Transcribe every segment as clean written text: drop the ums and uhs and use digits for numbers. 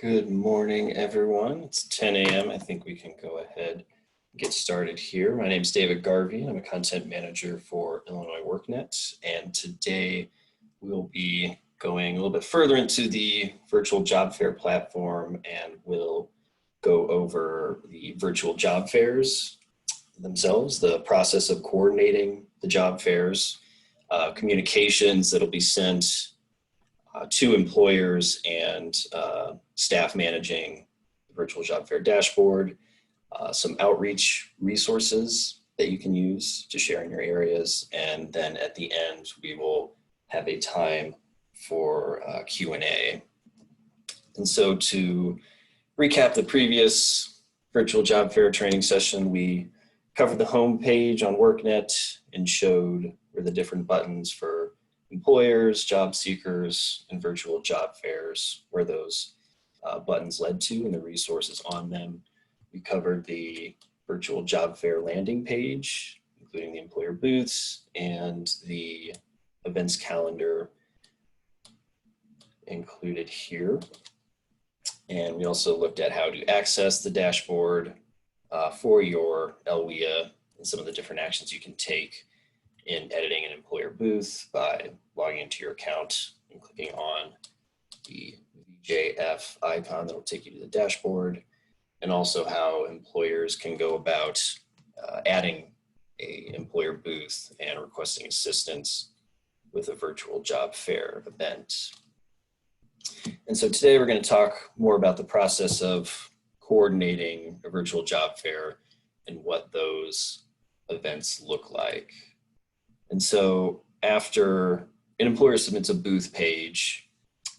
Good morning, everyone. It's 10 a.m. I think we can go ahead and get started here. My name is David Garvey. I'm a content manager for Illinois WorkNet, and today we'll be going a little bit further into the virtual job fair platform, and we'll go over the virtual job fairs themselves, the process of coordinating the job fairs, communications that'll be sent to employers and staff managing the virtual job fair dashboard, some outreach resources that you can use to share in your areas, and then at the end we will have a time for Q&A. And so to recap the previous virtual job fair training session, we covered the home page on WorkNet and showed where the different buttons for employers, job seekers, and virtual job fairs, where those buttons led to and the resources on them. We covered the virtual job fair landing page, including the employer booths and the events calendar included here. And we also looked at how to access the dashboard for your LWIA and some of the different actions you can take in editing an employer booth by logging into your account and clicking on the VJF icon that'll take you to the dashboard, and also how employers can go about adding an employer booth and requesting assistance with a virtual job fair event. And so today we're going to talk more about the process of coordinating a virtual job fair and what those events look like. And so after an employer submits a booth page,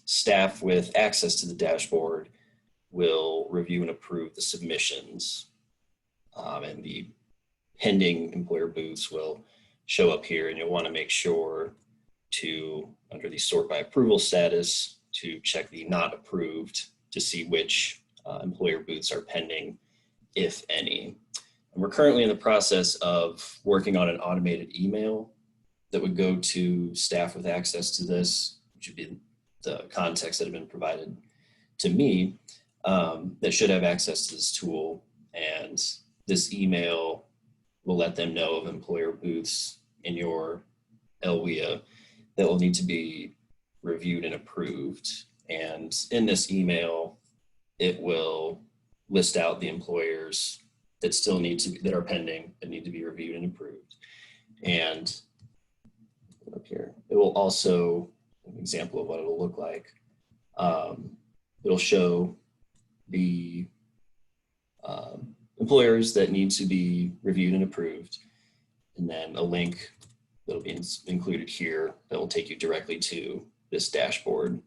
staff with access to the dashboard will review and approve the submissions, and the pending employer booths will show up here, and you'll want to make sure to, under the sort by approval status, to check the not approved to see which employer booths are pending, if any. And we're currently in the process of working on an automated email that would go to staff with access to this, which would be the contacts that have been provided to me, that should have access to this tool. And this email will let them know of employer booths in your LWIA that will need to be reviewed and approved. And in this email, it will list out the employers that still need to be, that are pending, that need to be reviewed and approved. And up here, it will also, an example of what it'll look like. It'll show the employers that need to be reviewed and approved, and then a link that'll be included here that will take you directly to this dashboard. And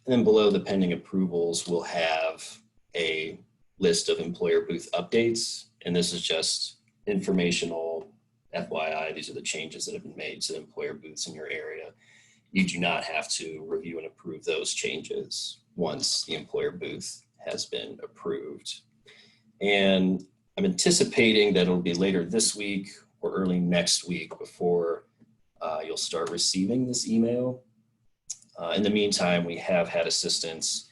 then below the pending approvals, we'll have a list of employer booth updates, and this is just informational FYI. These are the changes that have been made to the employer booths in your area. You do not have to review and approve those changes once the employer booth has been approved. And I'm anticipating that it'll be later this week or early next week before you'll start receiving this email. In the meantime, we have had assistance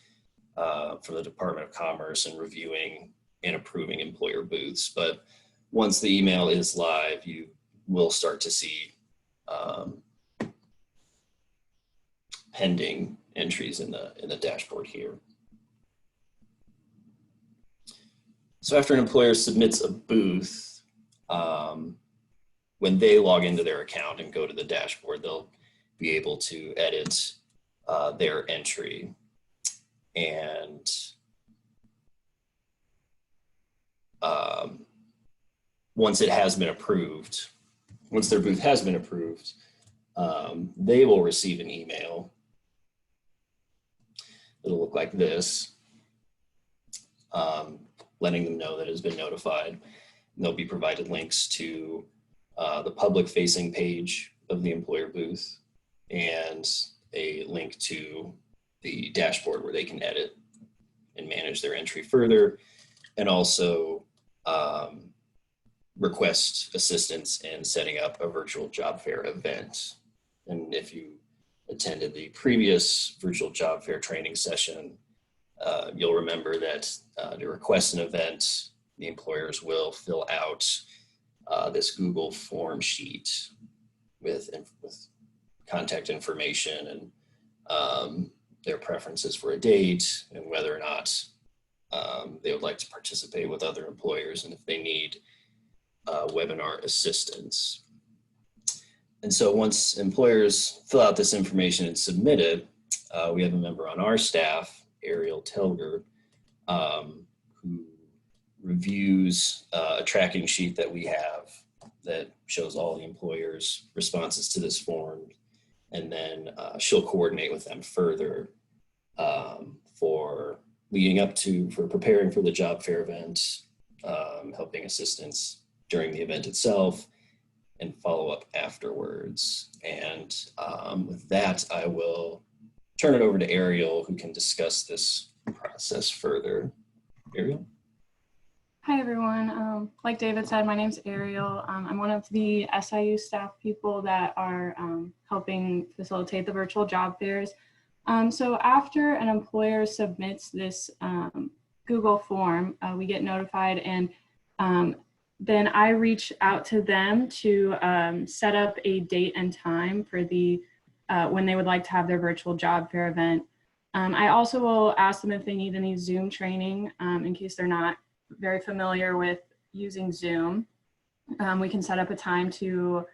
from the Department of Commerce in reviewing and approving employer booths. But once the email is live, you will start to see pending entries in the dashboard here. So after an employer submits a booth, when they log into their account and go to the dashboard, they'll be able to edit their entry. And once it has been approved, once their booth has been approved, they will receive an email. It'll look like this, letting them know that it has been notified. And they'll be provided links to the public-facing page of the employer booth and a link to the dashboard where they can edit and manage their entry further, and also request assistance in setting up a virtual job fair event. And if you attended the previous virtual job fair training session, You'll remember that to request an event, the employers will fill out this Google form sheet with contact information and their preferences for a date and whether or not they would like to participate with other employers and if they need webinar assistance. And so once employers fill out this information and submit it, we have a member on our staff, Ariel Telger, who reviews a tracking sheet that we have that shows all the employers' responses to this form. And then she'll coordinate with them further for leading up to, for preparing for the job fair event, helping assistance during the event itself, and follow up afterwards. And with that, I will turn it over to Ariel, who can discuss this process further. Ariel? Hi, everyone. Like David said, my name's Ariel. I'm one of the SIU staff people that are helping facilitate the virtual job fairs. So after an employer submits this Google form, we get notified, and then I reach out to them to set up a date and time for the when they would like to have their virtual job fair event. I also will ask them if they need any Zoom training in case they're not very familiar with using Zoom. We can set up a time to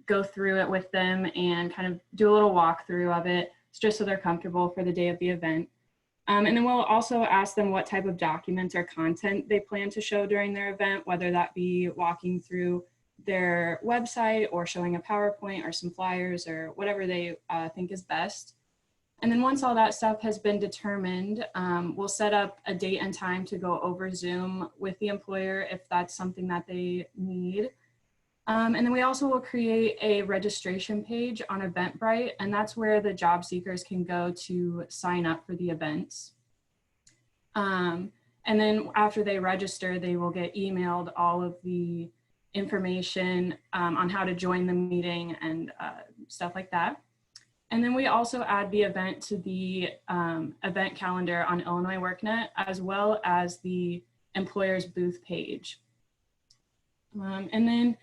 go through it with them and kind of do a little walkthrough of it, just so they're comfortable for the day of the event. And then we'll also ask them what type of documents or content they plan to show during their event, whether that be walking through their website or showing a PowerPoint or some flyers or whatever they think is best. And then once all that stuff has been determined, we'll set up a date and time to go over Zoom with the employer if that's something that they need. And then we also will create a registration page on Eventbrite, and that's where the job seekers can go to sign up for the events. And then after they register, they will get emailed all of the information on how to join the meeting and stuff like that. And then we also add the event to the event calendar on Illinois WorkNet, as well as the employer's booth page. And then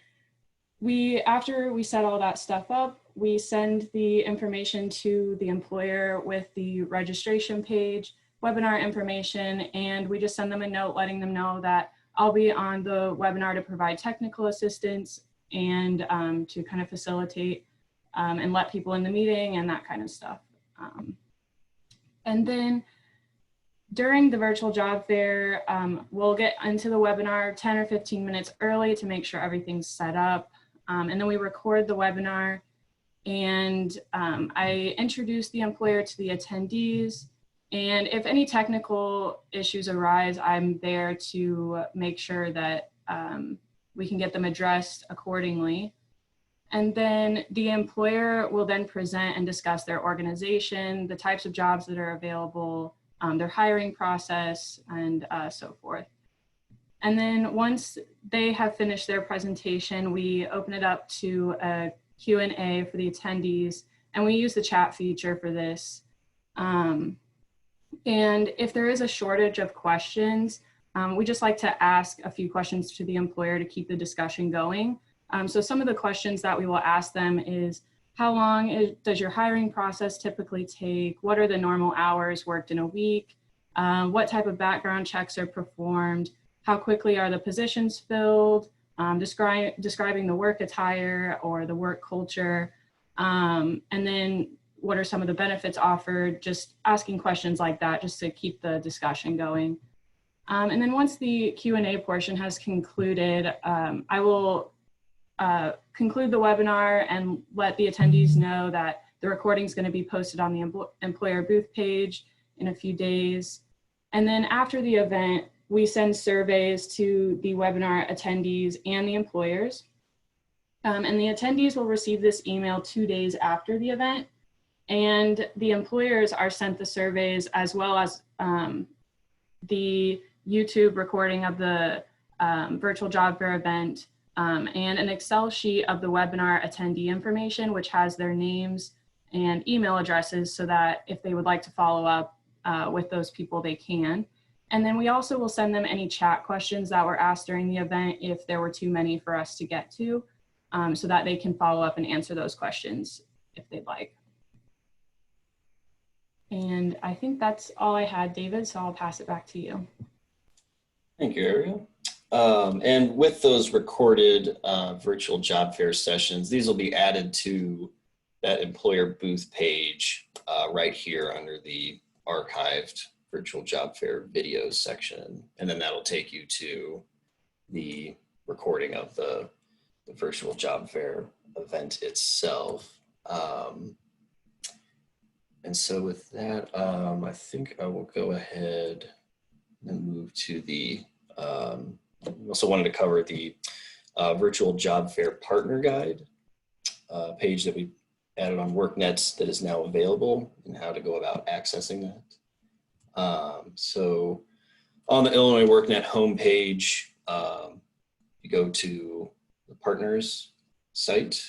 after we set all that stuff up, we send the information to the employer with the registration page, webinar information, and we just send them a note letting them know that I'll be on the webinar to provide technical assistance and to kind of facilitate and let people in the meeting and that kind of stuff. And then during the virtual job fair, we'll get into the webinar 10 or 15 minutes early to make sure everything's set up. And then we record the webinar, and I introduce the employer to the attendees. And if any technical issues arise, I'm there to make sure that we can get them addressed accordingly. And then the employer will then present and discuss their organization, the types of jobs that are available, their hiring process, and so forth. And then once they have finished their presentation, we open it up to a Q&A for the attendees, and we use the chat feature for this. And if there is a shortage of questions, we just like to ask a few questions to the employer to keep the discussion going. So some of the questions that we will ask them is, how long does your hiring process typically take? What are the normal hours worked in a week? What type of background checks are performed? How quickly are the positions filled? Describing the work attire or the work culture. And then what are some of the benefits offered? Just asking questions like that just to keep the discussion going. And then once the Q&A portion has concluded, I will conclude the webinar and let the attendees know that the recording is going to be posted on the employer booth page in a few days. And then after the event, we send surveys to the webinar attendees and the employers. And the attendees will receive this email 2 days after the event. And the employers are sent the surveys as well as the YouTube recording of the virtual job fair event and an Excel sheet of the webinar attendee information, which has their names and email addresses so that if they would like to follow up, with those people they can. And then we also will send them any chat questions that were asked during the event if there were too many for us to get to, so that they can follow up and answer those questions if they'd like. And I think that's all I had, David, so I'll pass it back to you. Thank you, Ariel. And with those recorded virtual job fair sessions, these will be added to that employer booth page right here under the archived virtual job fair videos section. And then that'll take you to the recording of the virtual job fair event itself. And so with that, I think I will go ahead and move to the, we also wanted to cover the virtual job fair partner guide page that we added on WorkNet that is now available and how to go about accessing that. So on the Illinois WorkNet homepage, you go to the partners site,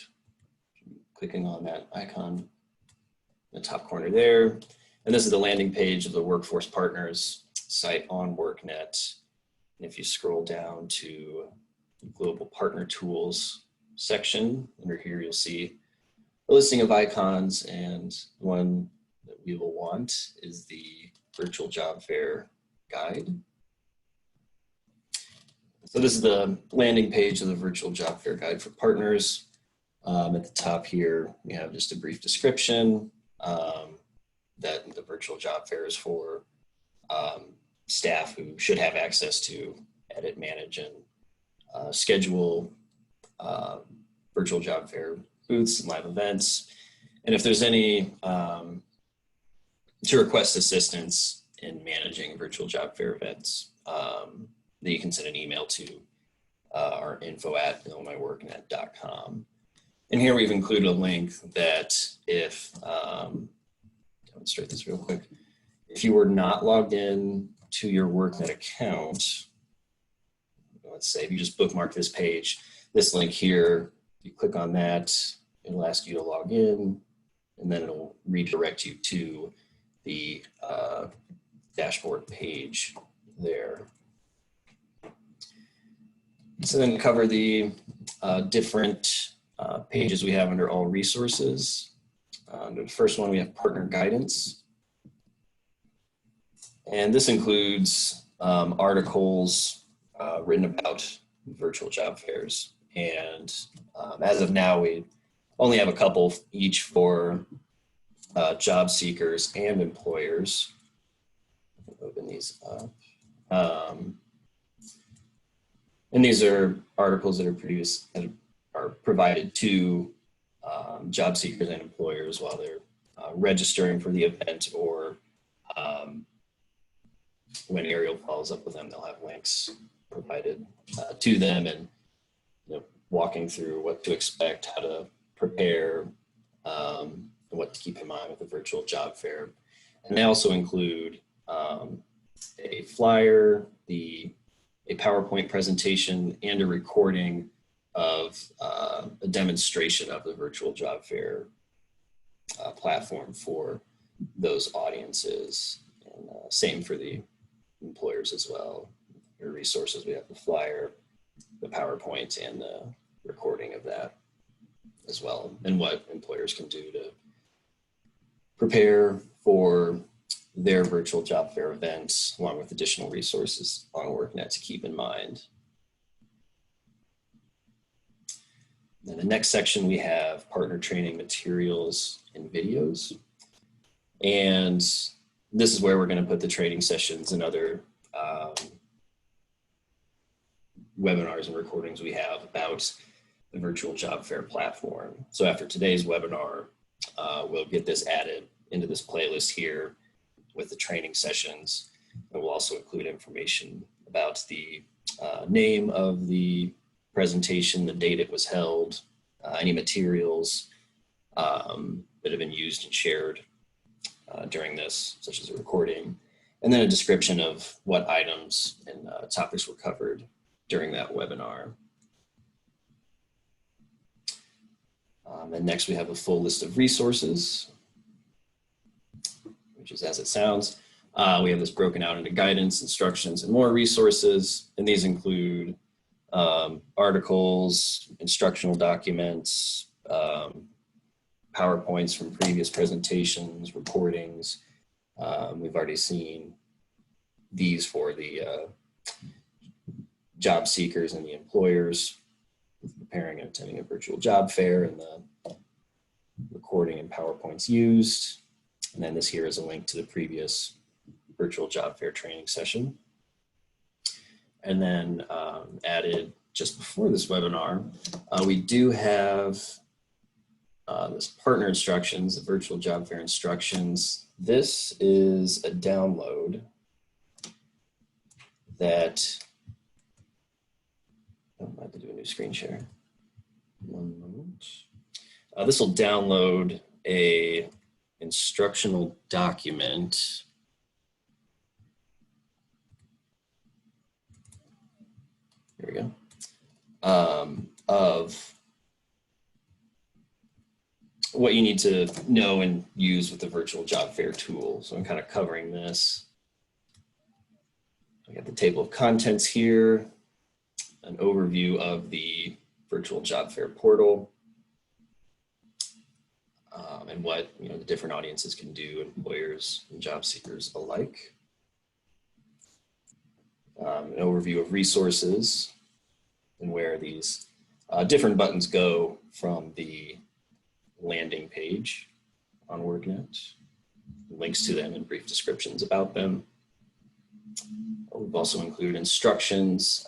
clicking on that icon in the top corner there. And this is the landing page of the Workforce Partners site on WorkNet. And if you scroll down to the Global Partner Tools section, under here you'll see a listing of icons, and one that we will want is the Virtual Job Fair Guide. So this is the landing page of the Virtual Job Fair Guide for partners. At the top here, we have just a brief description that the virtual job fair is for staff who should have access to edit, manage, and schedule virtual job fair booths and live events. And if there's any, to request assistance in managing virtual job fair events, that you can send an email to our info@illinoisworknet.com. And here we've included a link that if, demonstrate this real quick, if you were not logged in to your WorkNet account, let's say if you just bookmark this page, this link here, you click on that, it'll ask you to log in, and then it'll redirect you to the dashboard page there. So then cover the different pages we have under all resources. The first one, we have partner guidance. And this includes articles written about virtual job fairs. And as of now, we only have a couple each for job seekers and employers. Open these up. And these are articles that are provided to job seekers and employers while they're registering for the event, or when Ariel follows up with them, they'll have links provided to them, and walking through what to expect, how to prepare, and what to keep in mind with the virtual job fair. And they also include a flyer, a PowerPoint presentation, and a recording of a demonstration of the virtual job fair platform for those audiences. And same for the employers as well. Your resources, we have the flyer, the PowerPoint, and the recording of that as well, and what employers can do to prepare for their virtual job fair events, along with additional resources on WorkNet to keep in mind. Then the next section, we have partner training materials and videos. And this is where we're going to put the training sessions and other webinars and recordings we have about the virtual job fair platform. So after today's webinar, we'll get this added into this playlist here with the training sessions. And we'll also include information about the name of the presentation, the date it was held, any materials that have been used and shared during this, such as a recording, and then a description of what items and topics were covered during that webinar. And next we have a full list of resources, which is as it sounds. We have this broken out into guidance, instructions, and more resources. And these include articles, instructional documents, PowerPoints from previous presentations, recordings. We've already seen these for the job seekers and the employers preparing and attending a virtual job fair, and the recording and PowerPoints used. And then this here is a link to the previous virtual job fair training session. And then added just before this webinar, we do have this partner instructions, the virtual job fair instructions. This is a download that, I have to do a new screen share. One moment. This will download a instructional document. Here we go. Of what you need to know and use with the virtual job fair tool. So I'm kind of covering this. I got the table of contents here, an overview of the virtual job fair portal, and what the different audiences can do, employers and job seekers alike. An overview of resources and where these different buttons go from the landing page on workNet, links to them and brief descriptions about them. We've also included instructions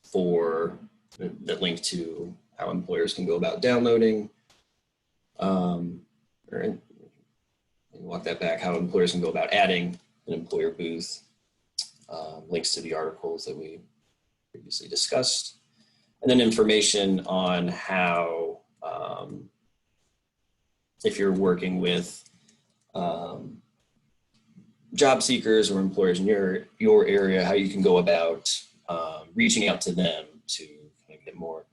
that link to how employers can go about downloading, or walk that back, how employers can go about adding an employer booth, links to the articles that we previously discussed, and then information on how, if you're working with job seekers or employers in your area, how you can go about reaching out to them to get more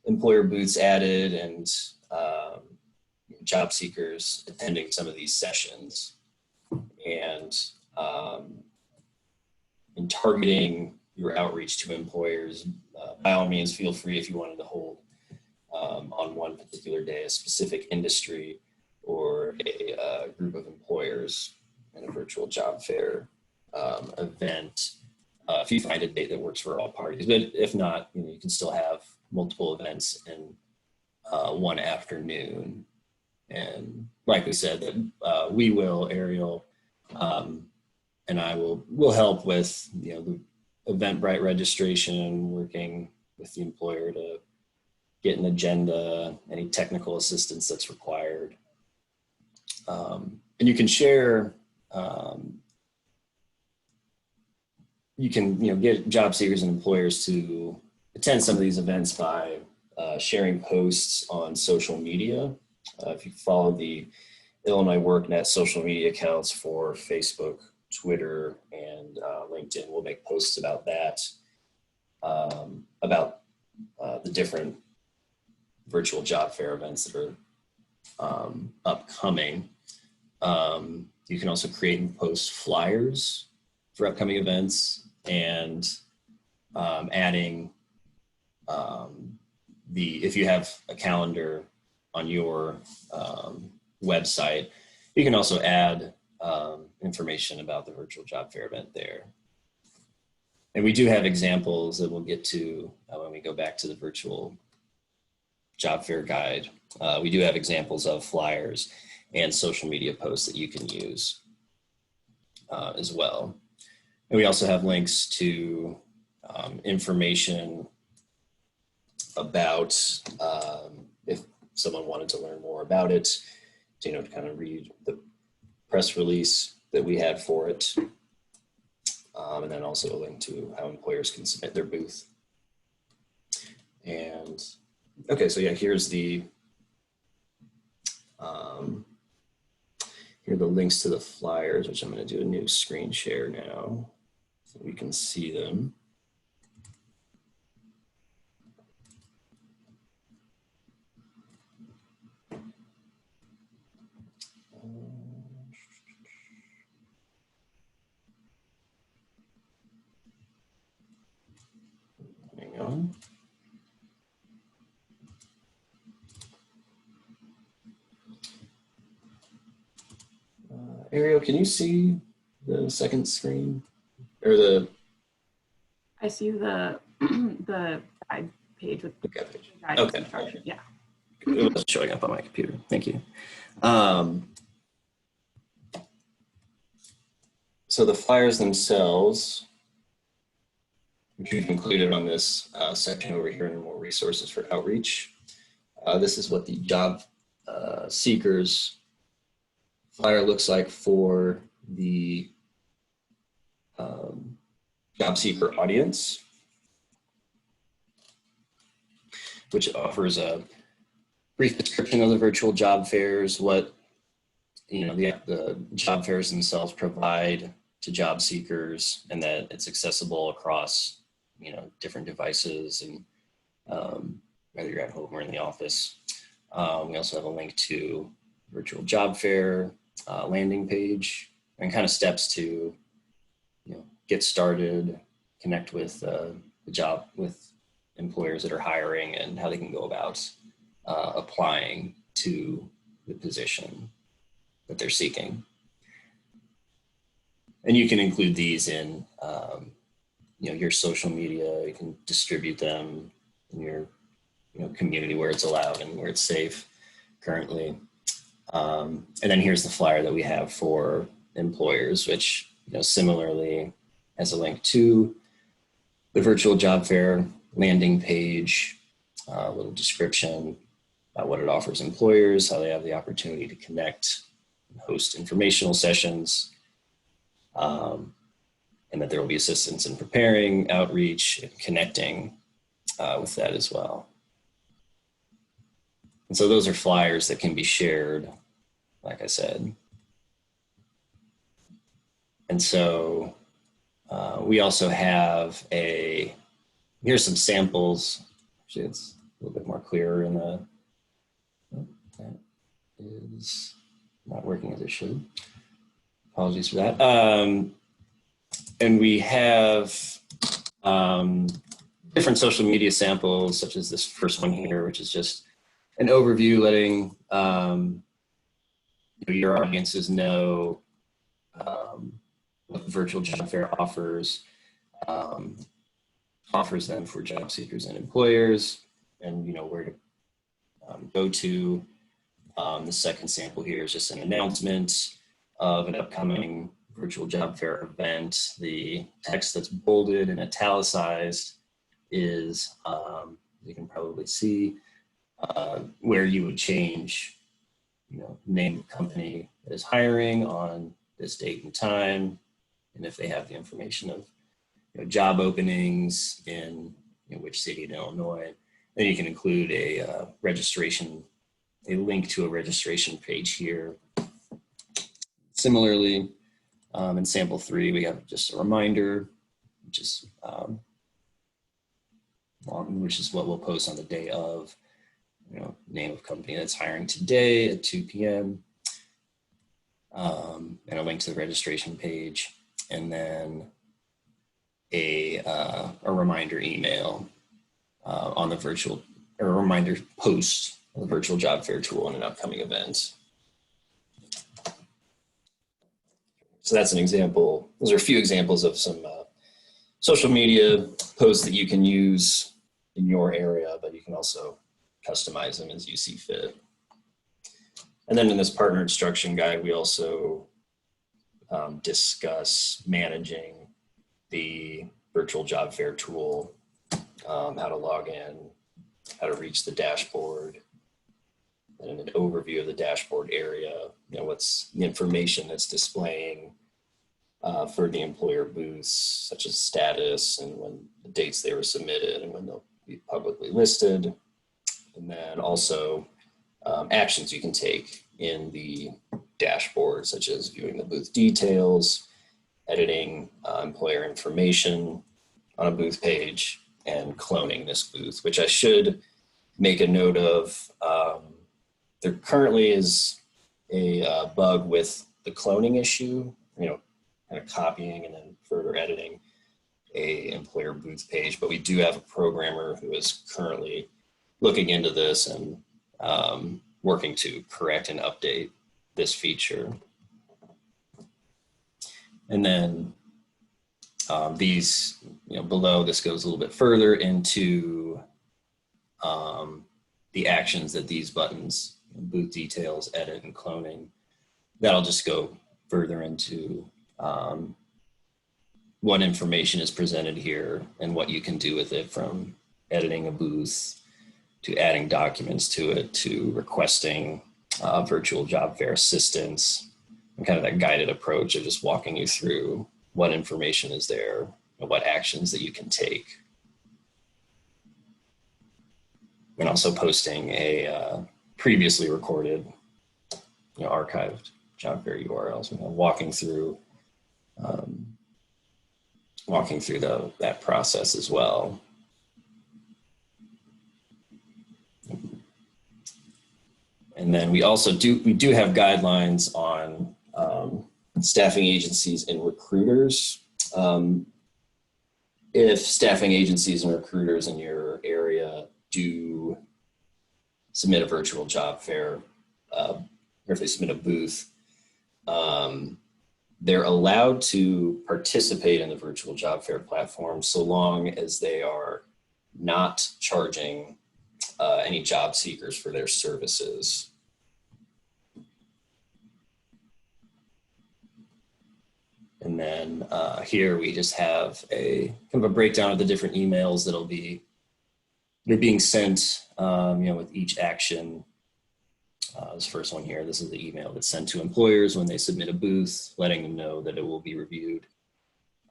employer booths added and job seekers attending some of these sessions, and in targeting your outreach to employers. By all means, feel free, if you wanted to hold on one particular day a specific industry or a group of employers in a virtual job fair event, if you find a date that works for all parties. But if not, you can still have multiple events in one afternoon. And like we said, that we will, Ariel and I will help with the Eventbrite registration, working with the employer to get an agenda, any technical assistance that's required. And you can share, you can get job seekers and employers to attend some of these events by sharing posts on social media. If you follow the Illinois WorkNet social media accounts for Facebook, Twitter, and LinkedIn, we'll make posts about that, about the different virtual job fair events that are upcoming. You can also create and post flyers for upcoming events, and adding if you have a calendar on your website, you can also add information about the virtual job fair event there. And we do have examples that we'll get to when we go back to the virtual job fair guide. We do have examples of flyers and social media posts that you can use as well. And we also have links to information about if someone wanted to learn more about it, to kind of read the press release that we had for it, and then also a link to how employers can submit their booth. And okay, so yeah, here's here are the links to the flyers, which I'm going to do a new screen share now so we can see them. Ariel, can you see the second screen or the I see the the guide page with the guide page? guide Okay. instruction. Yeah. It wasn't showing up on my computer. Thank you. So the flyers themselves, which we've included on this section over here in more resources for outreach. This is what the job seekers flyer looks like for the job seeker audience, which offers a brief description of the virtual job fairs, what the job fairs themselves provide to job seekers, and that it's accessible across different devices, and whether you're at home or in the office. We also have a link to virtual job fair landing page and kind of steps to get started, connect with with employers that are hiring, and how they can go about applying to the position that they're seeking. And you can include these in your social media. You can distribute them in your community where it's allowed and where it's safe currently. And then here's the flyer that we have for employers, which similarly has a link to the virtual job fair landing page, a little description about what it offers employers, how they have the opportunity to connect and host informational sessions, and that there will be assistance in preparing, outreach, and connecting with that as well. And so those are flyers that can be shared, like I said. And so we also have here's some samples. Actually, it's a little bit more clearer in that is not working as it should. Apologies for that. And we have different social media samples, such as this first one here, which is just an overview letting your audiences know what the virtual job fair offers them for job seekers and employers, and where to go to. The second sample here is just an announcement of an upcoming virtual job fair event. The text that's bolded and italicized is, you can probably see, where you would change, name of company that is hiring on this date and time, and if they have the information of job openings in which city in Illinois. Then you can include a link to a registration page here. Similarly, in sample 3, we have just a reminder, which is what we'll post on the day of, name of company that's hiring today at 2 p.m. And a link to the registration page, and then a reminder email on the virtual, or a reminder post on the virtual job fair tool on an upcoming event. So that's an example. Those are a few examples of some social media posts that you can use in your area, but you can also customize them as you see fit. And then in this partner instruction guide, we also discuss managing the virtual job fair tool, how to log in, how to reach the dashboard, and an overview of the dashboard area, what's the information that's displaying for the employer booths, such as status and when the dates they were submitted and when they'll be publicly listed. And then also actions you can take in the dashboard, such as viewing the booth details, editing employer information on a booth page, and cloning this booth, which I should make a note of. There currently is a bug with the cloning issue, kind of copying and then further editing a employer booth page, but we do have a programmer who is currently looking into this and working to correct and update this feature. And then these, below this goes a little bit further into the actions that these buttons, booth details, edit, and cloning, that'll just go further into what information is presented here and what you can do with it, from editing a booth to adding documents to it to requesting virtual job fair assistance, and kind of that guided approach of just walking you through what information is there and what actions that you can take. And also posting a previously recorded, archived job fair URLs, walking through that process as well. And then we also do have guidelines on staffing agencies and recruiters. If staffing agencies and recruiters in your area do submit a virtual job fair, or if they submit a booth, they're allowed to participate in the virtual job fair platform so long as they are not charging any job seekers for their services. And then here we just have a kind of a breakdown of the different emails they're being sent, with each action. This first one here, this is the email that's sent to employers when they submit a booth, letting them know that it will be reviewed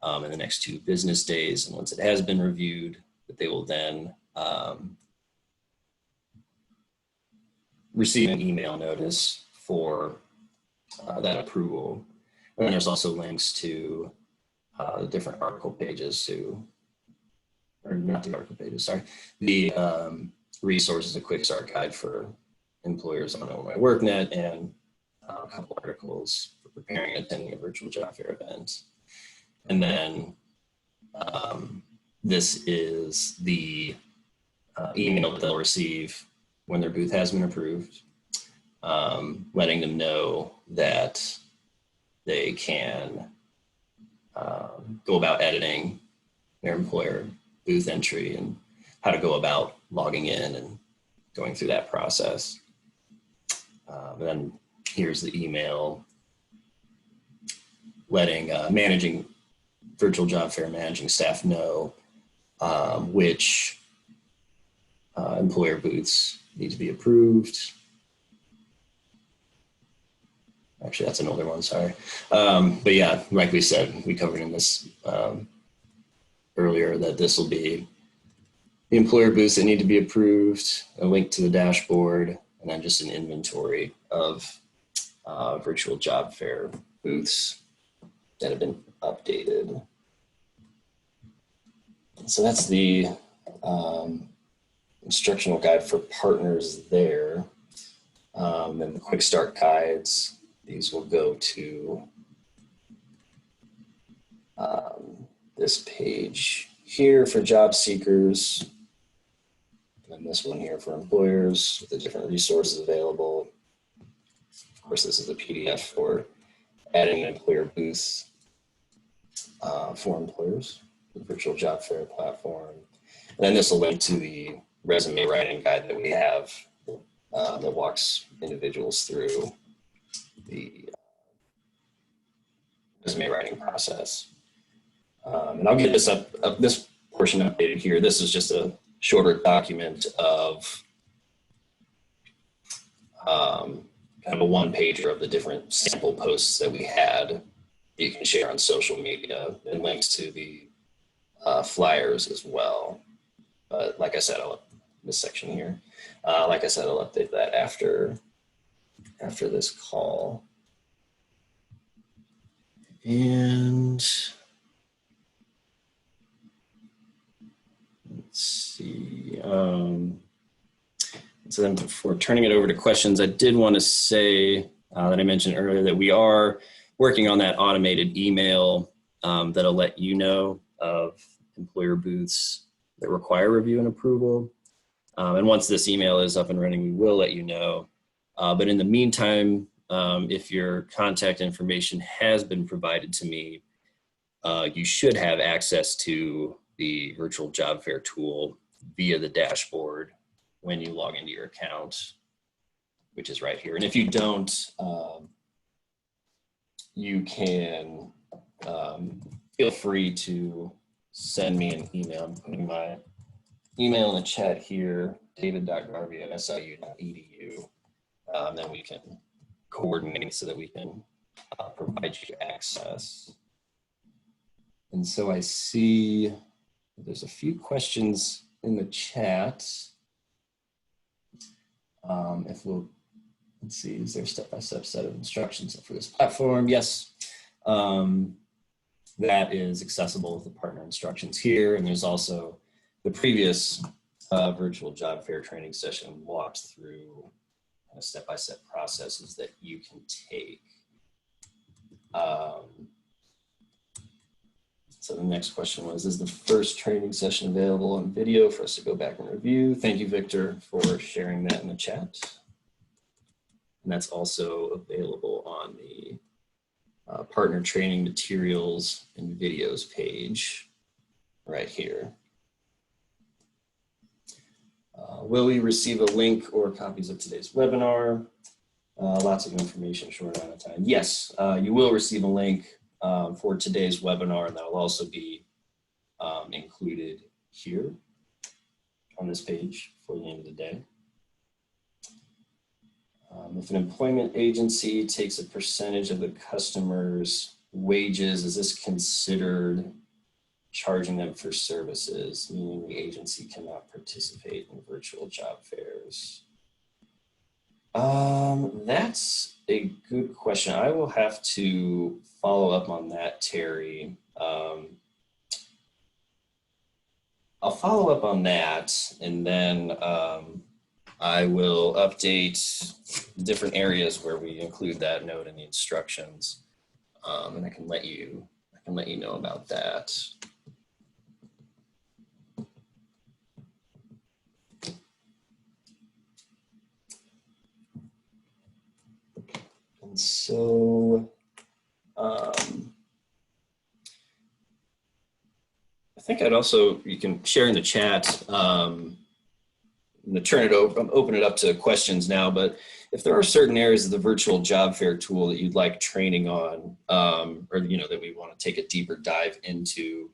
in the next 2 business days. And once it has been reviewed, that they will then receive an email notice for that approval. And then there's also links to the different article pages or not the article pages, sorry, the resources, a QuickStart guide for employers on Illinois WorkNet, and a couple articles for preparing and attending a virtual job fair event. And then this is the email that they'll receive when their booth has been approved, letting them know that they can go about editing their employer booth entry and how to go about logging in and going through that process. And then here's the email letting managing virtual job fair managing staff know which employer booths need to be approved. Actually, that's an older one, sorry. But yeah, like we said, we covered in this earlier, that this will be the employer booths that need to be approved, a link to the dashboard, and then just an inventory of virtual job fair booths that have been updated. So that's the instructional guide for partners there. And the QuickStart Guides, these will go to this page here for job seekers, and this one here for employers with the different resources available. Of course, this is a PDF for adding an employer booth for employers, the virtual job fair platform. And then this will link to the resume writing guide that we have that walks individuals through the resume writing process. And I'll get this portion updated here. This is just a shorter document of kind of a one-pager of the different sample posts that we had that you can share on social media, and links to the flyers as well. But like I said, this section here, like I said, I'll update that after this call. And let's see. So then before turning it over to questions, I did want to say that I mentioned earlier that we are working on that automated email that'll let you know of employer booths that require review and approval. And once this email is up and running, we will let you know. But in the meantime, if your contact information has been provided to me, you should have access to the virtual job fair tool via the dashboard when you log into your account, which is right here. And if you don't, you can feel free to send me an email. I'm putting my email in the chat here, david.garvey@siu.edu. Then we can coordinate so that we can provide you access. And so I see there's a few questions in the chat. Let's see, is there a step-by-step set of instructions for this platform? Yes, that is accessible with the partner instructions here. And there's also the previous virtual job fair training session walked through step-by-step processes that you can take. So the next question was, is the first training session available on video for us to go back and review? Thank you, Victor, for sharing that in the chat. And that's also available on the partner training materials and videos page right here. Will we receive a link or copies of today's webinar? Lots of information, short amount of time. Yes, you will receive a link for today's webinar, and that will also be included here on this page for the end of the day. If an employment agency takes a percentage of the customer's wages, is this considered charging them for services, meaning the agency cannot participate in virtual job fairs? That's a good question. I will have to follow up on that, Terry. I'll follow up on that, and then I will update the different areas where we include that note in the instructions, and I can let you know about that. And so I think I'd also, you can share in the chat, I'm going to open it up to questions now, but if there are certain areas of the virtual job fair tool that you'd like training on, or that we want to take a deeper dive into,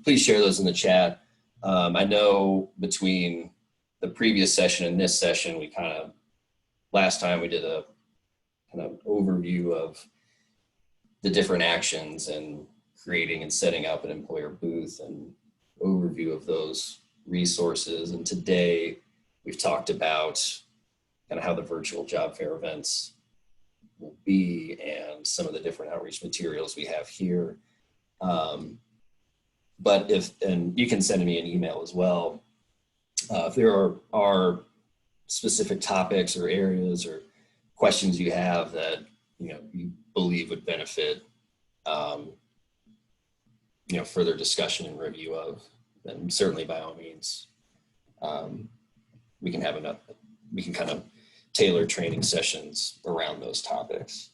please share those in the chat. I know between the previous session and this session, last time we did a kind of overview of the different actions and creating and setting up an employer booth and overview of those resources. And today we've talked about kind of how the virtual job fair events will be and some of the different outreach materials we have here. But and you can send me an email as well. If there are specific topics or areas or questions you have that you believe would benefit further discussion and review of, then certainly by all means we can kind of tailor training sessions around those topics.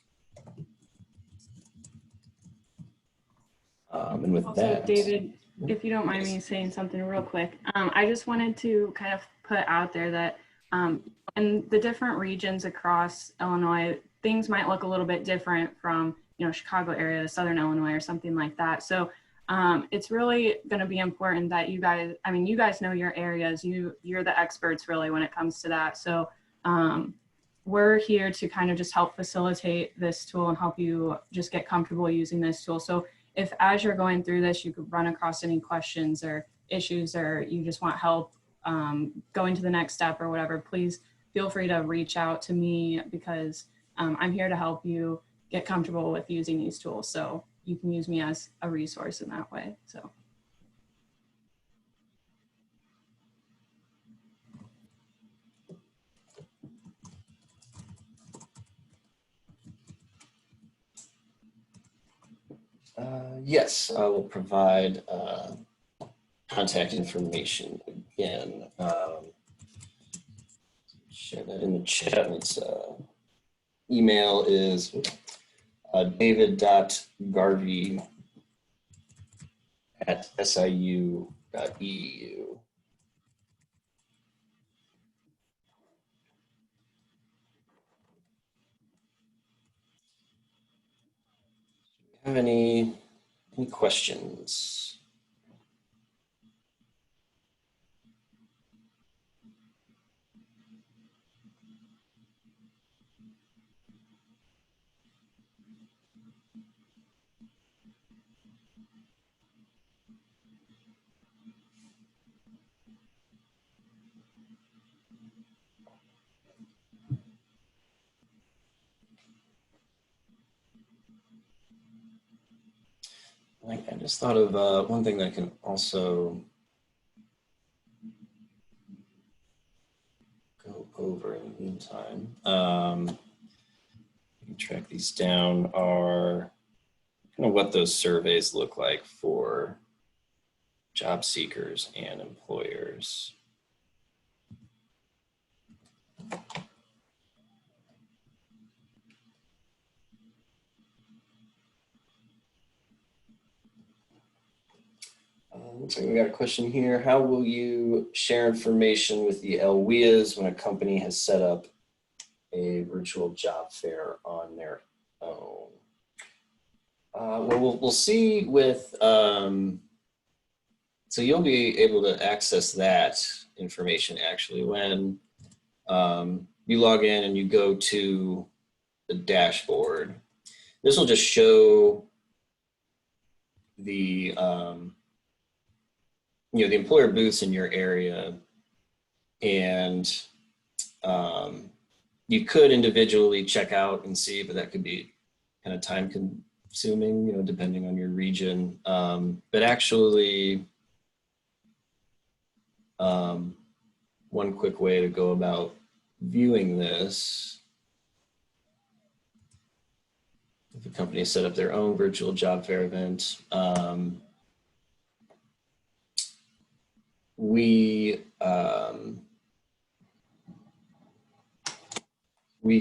And with also, that, David, if you don't mind me saying something real quick, I just wanted to kind of put out there that in the different regions across Illinois, things might look a little bit different from Chicago area to Southern Illinois or something like that. So it's really going to be important that you guys know your areas. You're the experts really when it comes to that. So we're here to kind of just help facilitate this tool and help you just get comfortable using this tool. So if as you're going through this, you could run across any questions or issues, or you just want help going to the next step or whatever, please feel free to reach out to me, because I'm here to help you get comfortable with using these tools. So you can use me as a resource in that way. So. yes, I will provide contact information again. Share that in the chat. Let's email is david.garvey@siu.edu. Have any questions? I just thought of one thing that I can also go over in the meantime. You can track these down are kind of what those surveys look like for job seekers and employers. Looks like we got a question here. How will you share information with the LWIAs when a company has set up a virtual job fair on their own? Well, we'll see with, so you'll be able to access that information actually when you log in and you go to the dashboard. This will just show the, the employer booths in your area, and you could individually check out and see, but that could be kind of time consuming, depending on your region. But actually, one quick way to go about viewing this, if a company set up their own virtual job fair event, we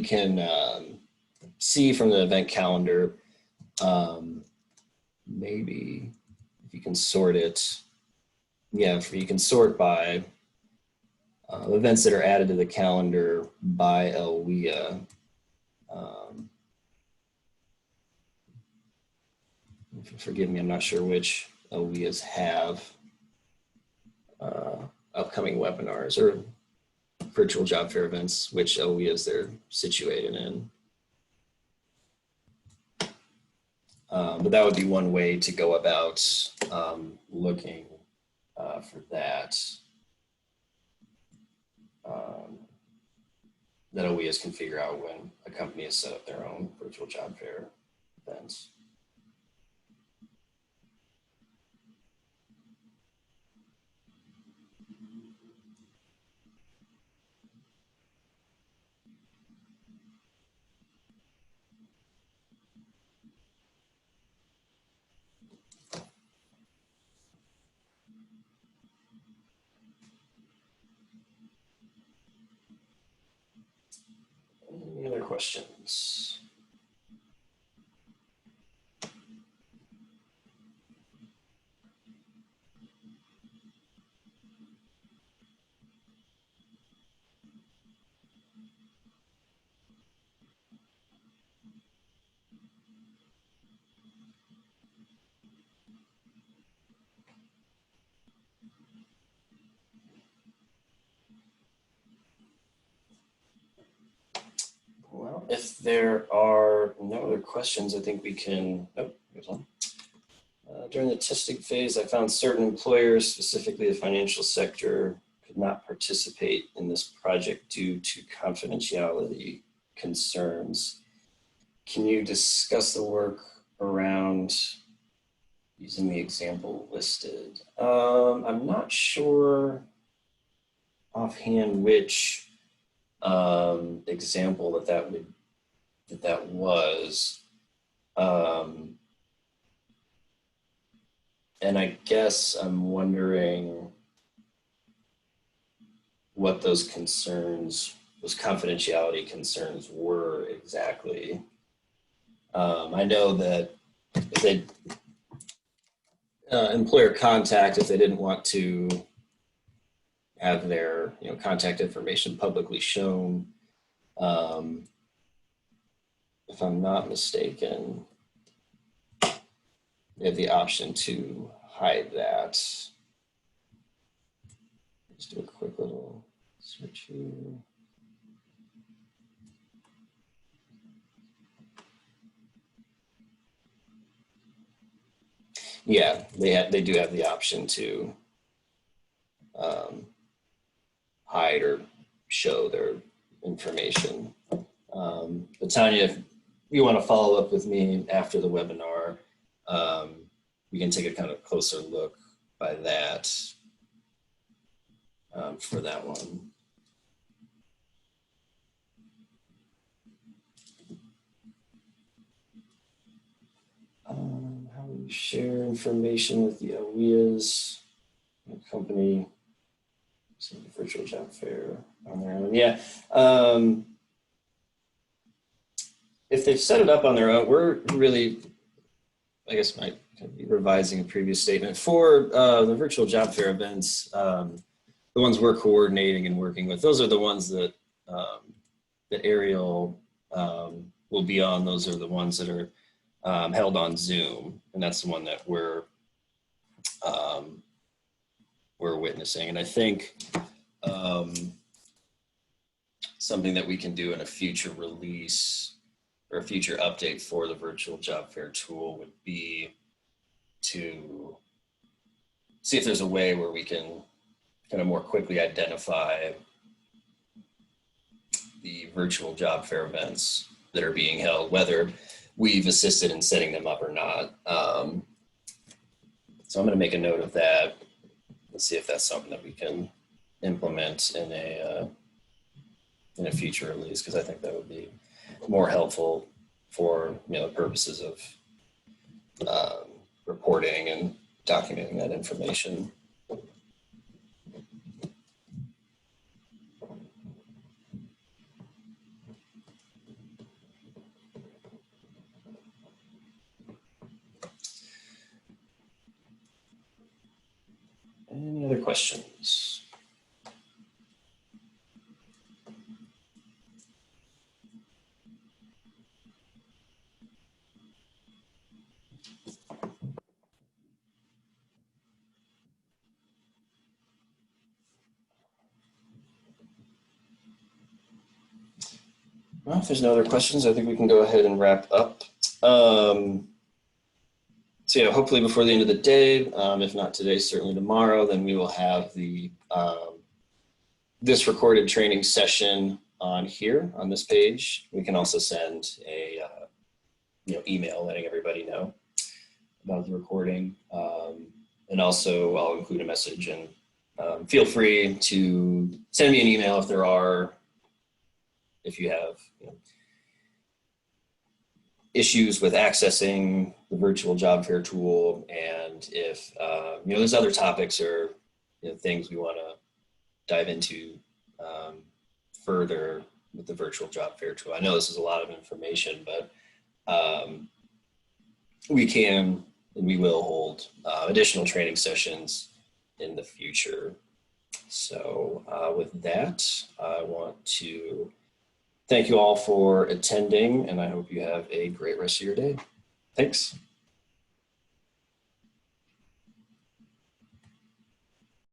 can see from the event calendar, maybe if you can sort it, if you can sort by events that are added to the calendar by LWIA. Forgive me, I'm not sure which LWIAs have upcoming webinars or virtual job fair events, which LWIAs they're situated in. But that would be one way to go about looking for that. That LWIAs can figure out when a company has set up their own virtual job fair events. Any other questions? Well, if there are no other questions, I think we can, oh, here's one. During the testing phase, I found certain employers, specifically the financial sector, could not participate in this project due to confidentiality concerns. Can you discuss the work around using the example listed? I'm not sure offhand which example that was. And I guess I'm wondering what those concerns those confidentiality concerns were exactly. I know that if they employer contact, if they didn't want to have their contact information publicly shown, if I'm not mistaken, they have the option to hide that. Just do a quick little search here. Yeah, they do have the option to hide or show their information. But Tanya, if you want to follow up with me after the webinar, we can take a kind of closer look by that for that one. How do we share information with the LWIAs, the company, so the virtual job fair on their own? Yeah. If they've set it up on their own, we're really, I guess might be revising a previous statement for the virtual job fair events. The ones we're coordinating and working with, those are the ones that that Ariel will be on. Those are the ones that are held on Zoom, and that's the one that we're witnessing. And I think something that we can do in a future release or a future update for the virtual job fair tool would be to see if there's a way where we can kind of more quickly identify the virtual job fair events that are being held, whether we've assisted in setting them up or not. So I'm going to make a note of that and see if that's something that we can implement in a future release, because I think that would be more helpful for the purposes of reporting and documenting that information. Any other questions? Well, if there's no other questions, I think we can go ahead and wrap up. So yeah, hopefully before the end of the day, if not today, certainly tomorrow, then we will have the this recorded training session on here on this page. We can also send a email letting everybody know about the recording, and also I'll include a message, and feel free to send me an email if you have issues with accessing the virtual job fair tool, and if there's other topics or things we want to dive into further with the virtual job fair tool. I know this is a lot of information, but we can and we will hold additional training sessions in the future. So with that, I want to thank you all for attending, and I hope you have a great rest of your day. Thanks.